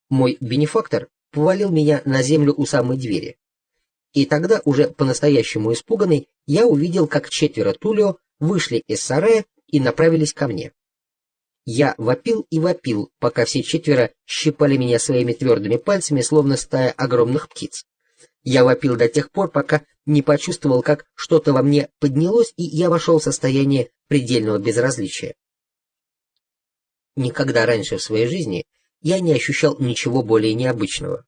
Speaker 1: Мой бенефактор повалил меня на землю у самой двери. И тогда, уже по-настоящему испуганный, я увидел, как 4 Тулио вышли из сарая и направились ко мне. Я вопил и вопил, пока все 4 щипали меня своими твердыми пальцами, словно стая огромных птиц. Я вопил до тех пор, пока не почувствовал, как что-то во мне поднялось, и я вошел в состояние предельного безразличия. Никогда раньше в своей жизни я не ощущал ничего более необычного.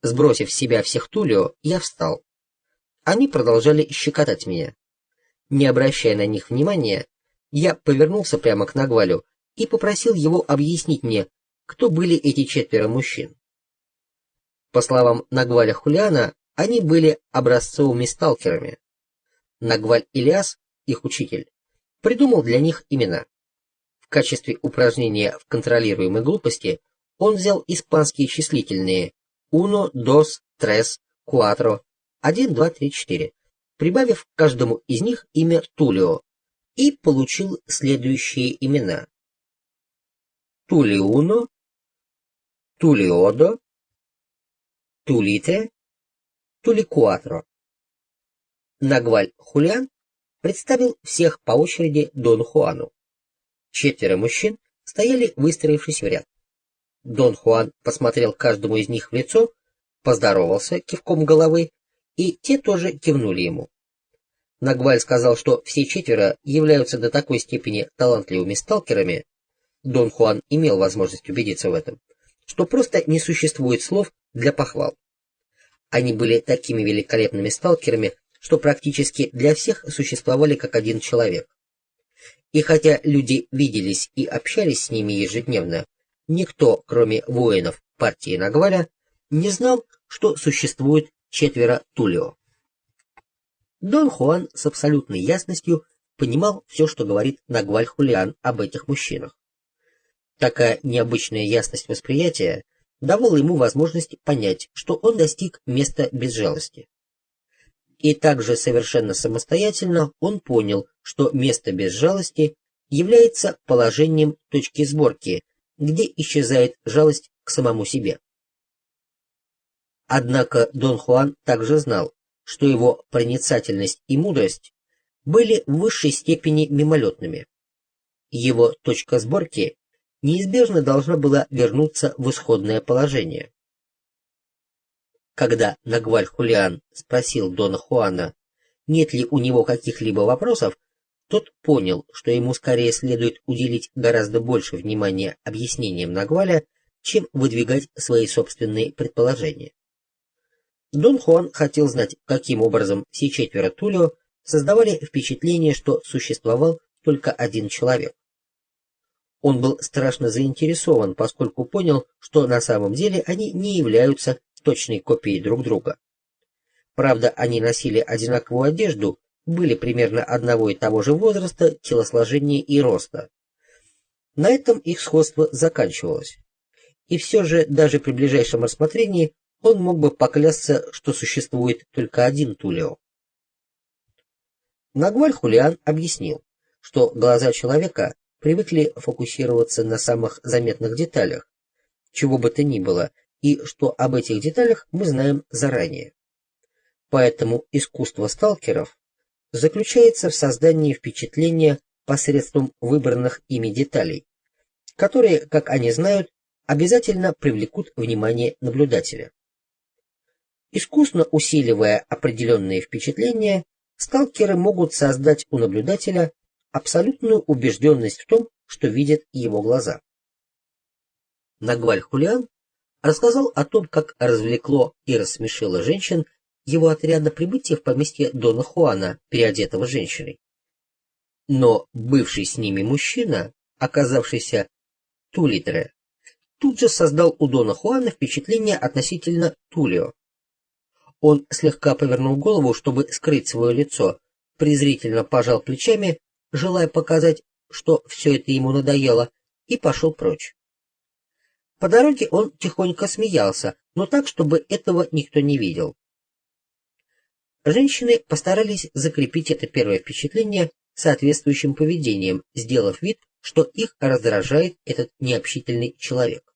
Speaker 1: Сбросив с себя всех Тулио, я встал. Они продолжали щекотать меня. Не обращая на них внимания, я повернулся прямо к Нагвалю и попросил его объяснить мне, кто были эти 4 мужчин. По словам Нагваля Хулиана, они были образцовыми сталкерами. Нагваль Ильяс, их учитель, придумал для них имена. В качестве упражнения в контролируемой глупости он взял испанские числительные uno, dos, tres, cuatro, 1, 2, 3, 4, прибавив к каждому из них имя Тулио, и получил следующие имена: Тулиуно, Тулиодо, Тулите, Туликуатро. Нагваль Хулиан представил всех по очереди Дон Хуану. 4 мужчин стояли, выстроившись в ряд. Дон Хуан посмотрел каждому из них в лицо, поздоровался кивком головы, и те тоже кивнули ему. Нагваль сказал, что все 4 являются до такой степени талантливыми сталкерами, Дон Хуан имел возможность убедиться в этом, что просто не существует слов для похвал. Они были такими великолепными сталкерами, что практически для всех существовали как один человек. И хотя люди виделись и общались с ними ежедневно, никто, кроме воинов партии Нагваля, не знал, что существует 4 Тулио. Дон Хуан с абсолютной ясностью понимал все, что говорит Нагваль Хулиан об этих мужчинах. Такая необычная ясность восприятия давала ему возможность понять, что он достиг места без жалости. И также совершенно самостоятельно он понял, что место без жалости является положением точки сборки, где исчезает жалость к самому себе. Однако Дон Хуан также знал, что его проницательность и мудрость были в высшей степени мимолетными. Его точка сборки неизбежно должна была вернуться в исходное положение. Когда Нагваль Хулиан спросил Дона Хуана, нет ли у него каких-либо вопросов, тот понял, что ему скорее следует уделить гораздо больше внимания объяснениям Нагваля, чем выдвигать свои собственные предположения. Дон Хуан хотел знать, каким образом все 4 Тулио создавали впечатление, что существовал только один человек. Он был страшно заинтересован, поскольку понял, что на самом деле они не являются точной копией друг друга. Правда, они носили одинаковую одежду, были примерно одного и того же возраста, телосложения и роста. На этом их сходство заканчивалось. И все же, даже при ближайшем рассмотрении, он мог бы поклясться, что существует только один Тулио. Нагваль Хулиан объяснил, что глаза человека привыкли фокусироваться на самых заметных деталях, чего бы то ни было, и что об этих деталях мы знаем заранее. Поэтому искусство сталкеров заключается в создании впечатления посредством выбранных ими деталей, которые, как они знают, обязательно привлекут внимание наблюдателя. Искусно усиливая определенные впечатления, сталкеры могут создать у наблюдателя абсолютную убежденность в том, что видят его глаза. Нагваль Хулиан рассказал о том, как развлекло и рассмешило женщин его отряда прибытие в поместье Дона Хуана, переодетого женщиной. Но бывший с ними мужчина, оказавшийся Тулитре, тут же создал у Дона Хуана впечатление относительно Тулио. Он слегка повернул голову, чтобы скрыть свое лицо, презрительно пожал плечами, желая показать, что все это ему надоело, и пошел прочь. По дороге он тихонько смеялся, но так, чтобы этого никто не видел. Женщины постарались закрепить это первое впечатление соответствующим поведением, сделав вид, что их раздражает этот необщительный человек.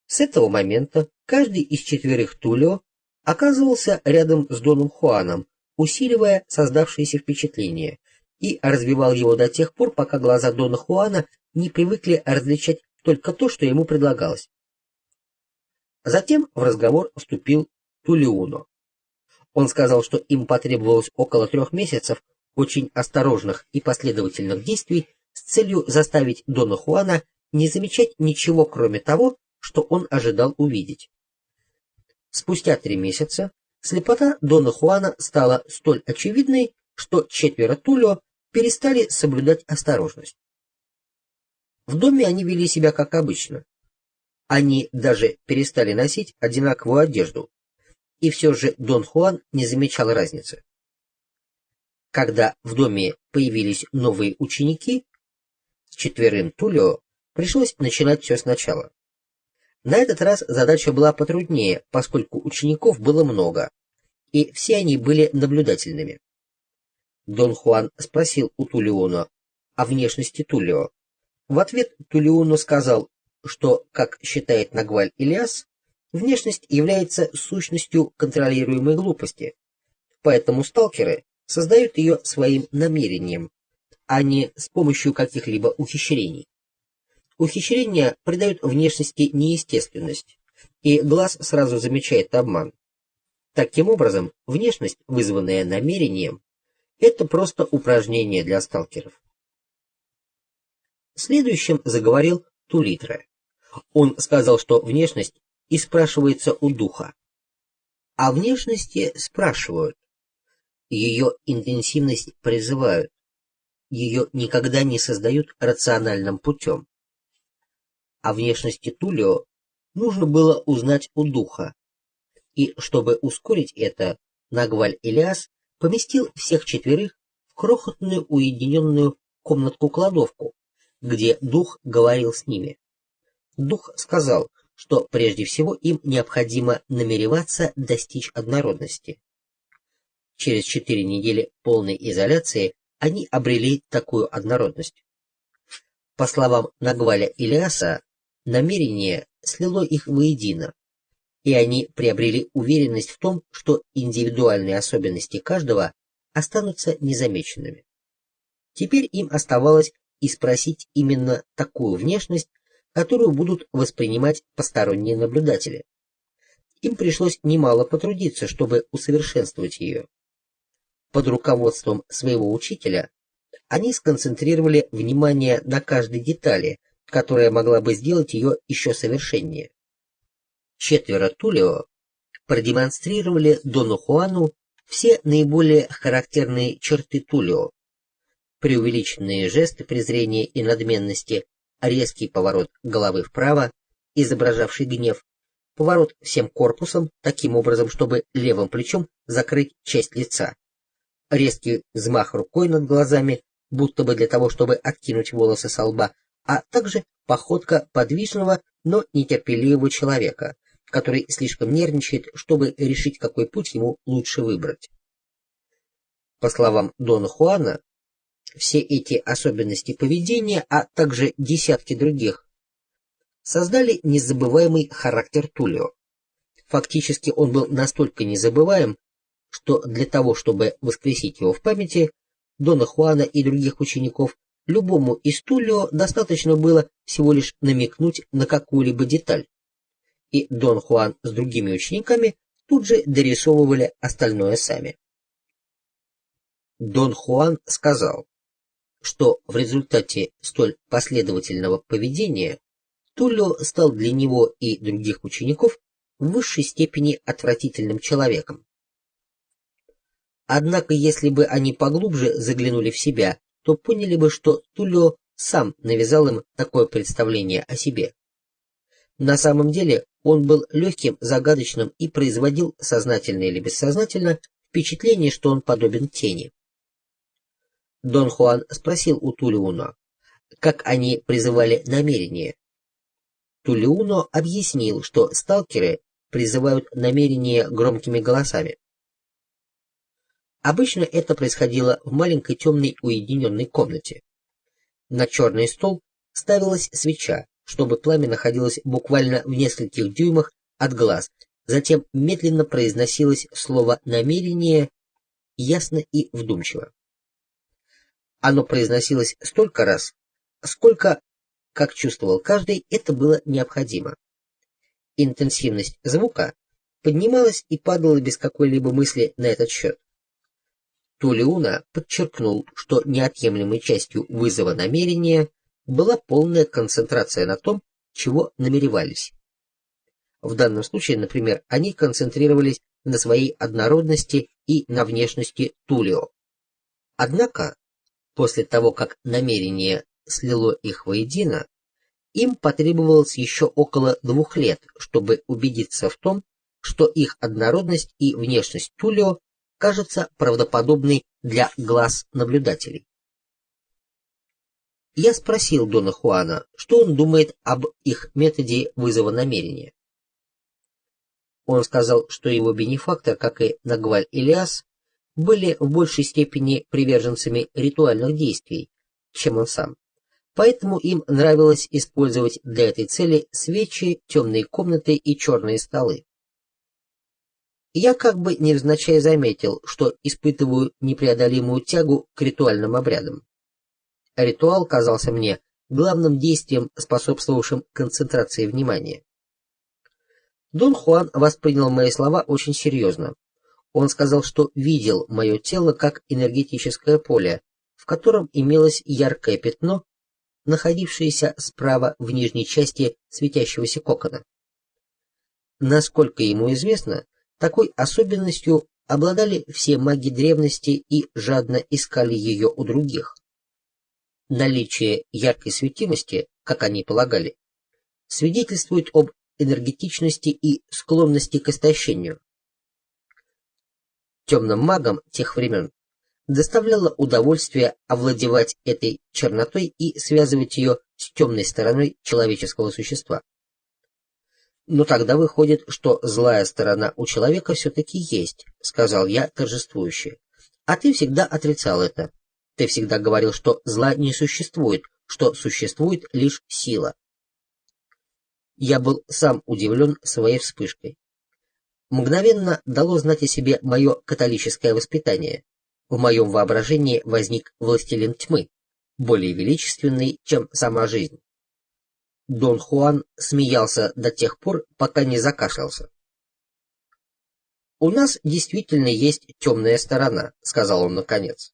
Speaker 1: С этого момента каждый из 4 Тулио оказывался рядом с Доном Хуаном, усиливая создавшееся впечатление, и развивал его до тех пор, пока глаза Дона Хуана не привыкли различать только то, что ему предлагалось. Затем в разговор вступил Тулиуно. Он сказал, что им потребовалось около 3 месяцев очень осторожных и последовательных действий с целью заставить Дона Хуана не замечать ничего, кроме того, что он ожидал увидеть. Спустя 3 месяца слепота Дона Хуана стала столь очевидной, что 4 Тулио перестали соблюдать осторожность. В доме они вели себя как обычно. Они даже перестали носить одинаковую одежду, и все же Дон Хуан не замечал разницы. Когда в доме появились новые ученики, с 4 Тулио пришлось начинать все сначала. На этот раз задача была потруднее, поскольку учеников было много, и все они были наблюдательными. Дон Хуан спросил у Тулиуно о внешности Тулио. В ответ Тулиуно сказал, что, как считает Нагваль Илиас, внешность является сущностью контролируемой глупости, поэтому сталкеры создают ее своим намерением, а не с помощью каких-либо ухищрений. Ухищрения придают внешности неестественность, и глаз сразу замечает обман. Таким образом, внешность, вызванная намерением, это просто упражнение для сталкеров. Следующим заговорил Тулитре. Он сказал, что внешность и спрашивается у духа. О внешности спрашивают. Ее интенсивность призывают. Ее никогда не создают рациональным путем. О внешности Тулио нужно было узнать у духа. И чтобы ускорить это, Нагваль Илиас поместил всех 4 в крохотную уединенную комнатку-кладовку, где дух говорил с ними. Дух сказал, что прежде всего им необходимо намереваться достичь однородности. Через 4 недели полной изоляции они обрели такую однородность. По словам Нагваля Илиаса, намерение слило их воедино, и они приобрели уверенность в том, что индивидуальные особенности каждого останутся незамеченными. Теперь им оставалось и спросить именно такую внешность, которую будут воспринимать посторонние наблюдатели. Им пришлось немало потрудиться, чтобы усовершенствовать ее. Под руководством своего учителя они сконцентрировали внимание на каждой детали, которая могла бы сделать ее еще совершеннее. 4 Тулио продемонстрировали Дону Хуану все наиболее характерные черты Тулио: преувеличенные жесты презрения и надменности, резкий поворот головы вправо, изображавший гнев, поворот всем корпусом таким образом, чтобы левым плечом закрыть часть лица, резкий взмах рукой над глазами, будто бы для того, чтобы откинуть волосы со лба, а также походка подвижного, но нетерпеливого человека, который слишком нервничает, чтобы решить, какой путь ему лучше выбрать. По словам Дона Хуана, все эти особенности поведения, а также десятки других, создали незабываемый характер Тулио. Фактически он был настолько незабываем, что для того, чтобы воскресить его в памяти, Дона Хуана и других учеников, любому из Тулио достаточно было всего лишь намекнуть на какую-либо деталь, и Дон Хуан с другими учениками тут же дорисовывали остальное сами. Дон Хуан сказал, что в результате столь последовательного поведения Тулио стал для него и других учеников в высшей степени отвратительным человеком. Однако, если бы они поглубже заглянули в себя, то поняли бы, что Тулио сам навязал им такое представление о себе. На самом деле он был легким, загадочным и производил, сознательно или бессознательно, впечатление, что он подобен тени. Дон Хуан спросил у Тулиуно, как они призывали намерение. Тулиуно объяснил, что сталкеры призывают намерение громкими голосами. Обычно это происходило в маленькой темной уединенной комнате. На черный стол ставилась свеча, чтобы пламя находилось буквально в нескольких дюймах от глаз, затем медленно произносилось слово «намерение» ясно и вдумчиво. Оно произносилось столько раз, сколько, как чувствовал каждый, это было необходимо. Интенсивность звука поднималась и падала без какой-либо мысли на этот счет. Тулиуна подчеркнул, что неотъемлемой частью вызова намерения была полная концентрация на том, чего намеревались. В данном случае, например, они концентрировались на своей однородности и на внешности Тулио. Однако, после того, как намерение слило их воедино, им потребовалось еще около 2 лет, чтобы убедиться в том, что их однородность и внешность Тулио кажется правдоподобной для глаз наблюдателей. Я спросил Дона Хуана, что он думает об их методе вызова намерения. Он сказал, что его бенефактор, как и Нагваль Илиас, были в большей степени приверженцами ритуальных действий, чем он сам. Поэтому им нравилось использовать для этой цели свечи, темные комнаты и черные столы. Я как бы невзначай заметил, что испытываю непреодолимую тягу к ритуальным обрядам. Ритуал казался мне главным действием, способствовавшим концентрации внимания. Дон Хуан воспринял мои слова очень серьезно. Он сказал, что видел мое тело как энергетическое поле, в котором имелось яркое пятно, находившееся справа в нижней части светящегося кокона. Насколько ему известно, такой особенностью обладали все маги древности и жадно искали ее у других. Наличие яркой светимости, как они полагали, свидетельствует об энергетичности и склонности к истощению. Темным магам тех времен доставляло удовольствие овладевать этой чернотой и связывать ее с темной стороной человеческого существа. Но тогда выходит, что злая сторона у человека все-таки есть, сказал я торжествующе. А ты всегда отрицал это. Ты всегда говорил, что зла не существует, что существует лишь сила. Я был сам удивлен своей вспышкой. Мгновенно дало знать о себе мое католическое воспитание. В моем воображении возник властелин тьмы, более величественный, чем сама жизнь. Дон Хуан смеялся до тех пор, пока не закашлялся. «У нас действительно есть темная сторона», — сказал он наконец.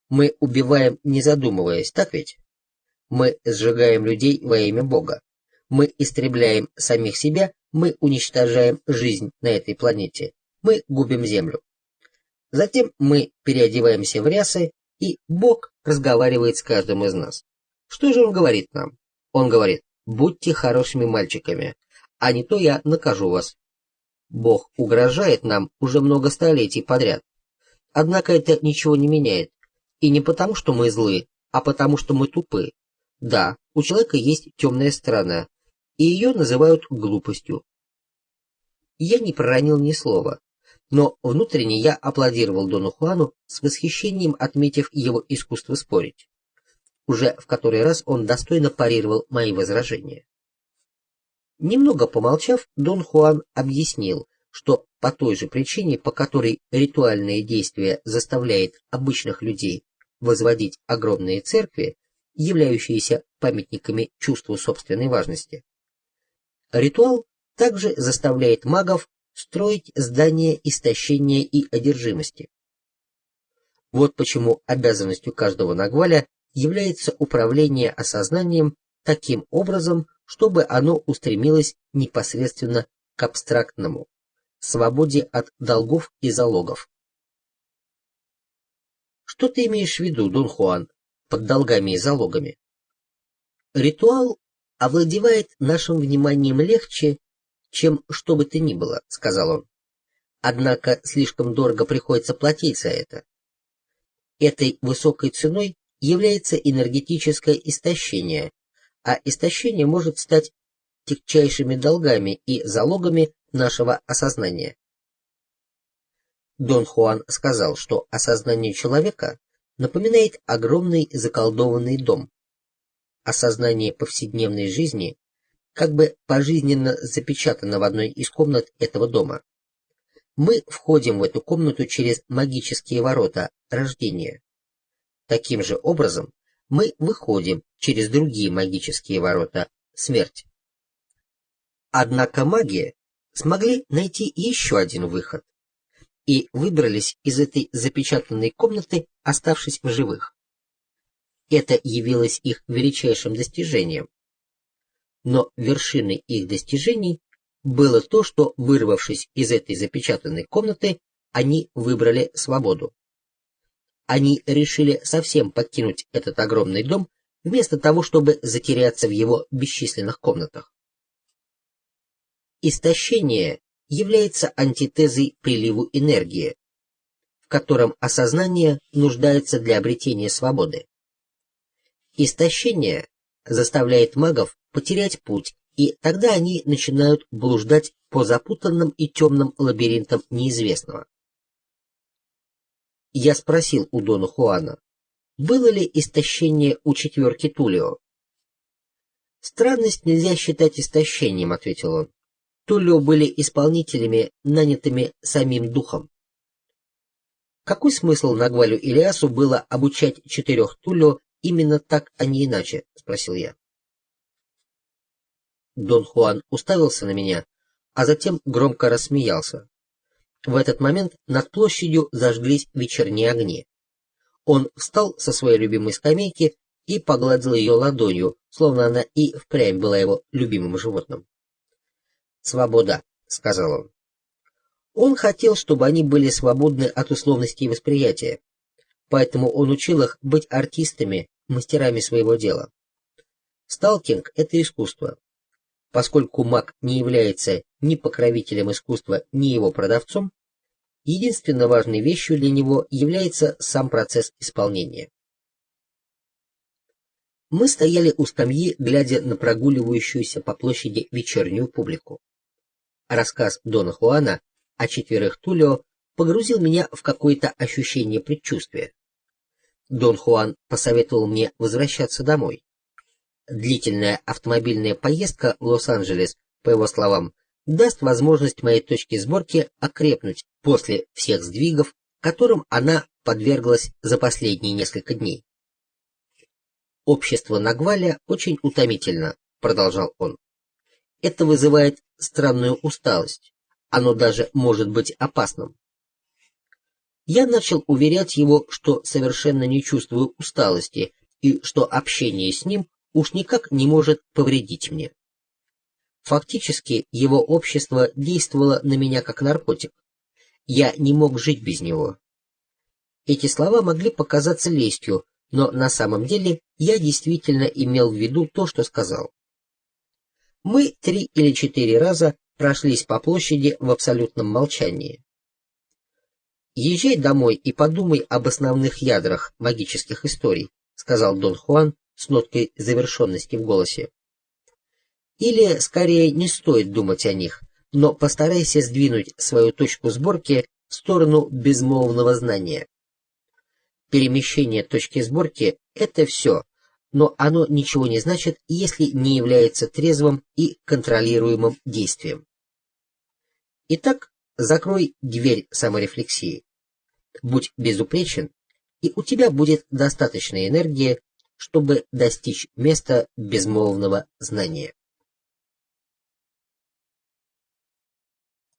Speaker 1: «Мы убиваем, не задумываясь, так ведь? Мы сжигаем людей во имя Бога. Мы истребляем самих себя, мы уничтожаем жизнь на этой планете, мы губим Землю. Затем мы переодеваемся в рясы, и Бог разговаривает с каждым из нас. Что же он говорит нам? Он говорит: будьте хорошими мальчиками, а не то я накажу вас. Бог угрожает нам уже много столетий подряд. Однако это ничего не меняет. И не потому, что мы злы, а потому, что мы тупы. Да, у человека есть темная сторона, и ее называют глупостью. Я не проронил ни слова, но внутренне я аплодировал Дону Хуану, с восхищением отметив его искусство спорить. Уже в который раз он достойно парировал мои возражения. Немного помолчав, Дон Хуан объяснил, что по той же причине, по которой ритуальное действие заставляет обычных людей возводить огромные церкви, являющиеся памятниками чувству собственной важности, ритуал также заставляет магов строить здания истощения и одержимости. Вот почему обязанностью каждого нагваля является управление осознанием таким образом, чтобы оно устремилось непосредственно к абстрактному, свободе от долгов и залогов. Что ты имеешь в виду, Дон Хуан, под долгами и залогами? Ритуал овладевает нашим вниманием легче, чем что бы то ни было, сказал он. Однако слишком дорого приходится платить за это. Этой высокой ценой является энергетическое истощение, а истощение может стать тягчайшими долгами и залогами нашего осознания. Дон Хуан сказал, что осознание человека напоминает огромный заколдованный дом. Осознание повседневной жизни как бы пожизненно запечатано в одной из комнат этого дома. Мы входим в эту комнату через магические ворота рождения. Таким же образом мы выходим через другие магические ворота смерти. Однако маги смогли найти еще один выход. и выбрались из этой запечатанной комнаты, оставшись в живых. Это явилось их величайшим достижением. Но вершиной их достижений было то, что, вырвавшись из этой запечатанной комнаты, они выбрали свободу. Они решили совсем покинуть этот огромный дом, вместо того, чтобы затеряться в его бесчисленных комнатах. Истощение является антитезой приливу энергии, в котором осознание нуждается для обретения свободы. Истощение заставляет магов потерять путь, и тогда они начинают блуждать по запутанным и темным лабиринтам неизвестного. Я спросил у Дона Хуана, было ли истощение у четверки Тулио. «Странность нельзя считать истощением», — ответил он. «Тулио были исполнителями, нанятыми самим духом». Какой смысл Нагвалю Илиасу было обучать 4 Тулио именно так, а не иначе? — спросил я. Дон Хуан уставился на меня, а затем громко рассмеялся. В этот момент над площадью зажглись вечерние огни. Он встал со своей любимой скамейки и погладил ее ладонью, словно она и впрямь была его любимым животным. «Свобода», — сказал он. Он хотел, чтобы они были свободны от условностей восприятия, поэтому он учил их быть артистами, мастерами своего дела. Сталкинг — это искусство. Поскольку маг не является ни покровителем искусства, ни его продавцом, единственно важной вещью для него является сам процесс исполнения. Мы стояли у скамьи, глядя на прогуливающуюся по площади вечернюю публику. Рассказ Дона Хуана о 4 Тулио погрузил меня в какое-то ощущение предчувствия. Дон Хуан посоветовал мне возвращаться домой. Длительная автомобильная поездка в Лос-Анджелес, по его словам, даст возможность моей точке сборки окрепнуть после всех сдвигов, которым она подверглась за последние несколько дней. «Общество Нагваля очень утомительно», — продолжал он. «Это вызывает странную усталость. Оно даже может быть опасным». Я начал уверять его, что совершенно не чувствую усталости и что общение с ним уж никак не может повредить мне. Фактически, его общество действовало на меня как наркотик. Я не мог жить без него. Эти слова могли показаться лестью, но на самом деле я действительно имел в виду то, что сказал. Мы 3 или 4 раза прошлись по площади в абсолютном молчании. «Езжай домой и подумай об основных ядрах магических историй», — сказал Дон Хуан с ноткой завершенности в голосе. «Или, скорее, не стоит думать о них, но постарайся сдвинуть свою точку сборки в сторону безмолвного знания. Перемещение точки сборки — это все, но оно ничего не значит, если не является трезвым и контролируемым действием. Итак, закрой дверь саморефлексии. Будь безупречен, и у тебя будет достаточно энергии, чтобы достичь места безмолвного знания».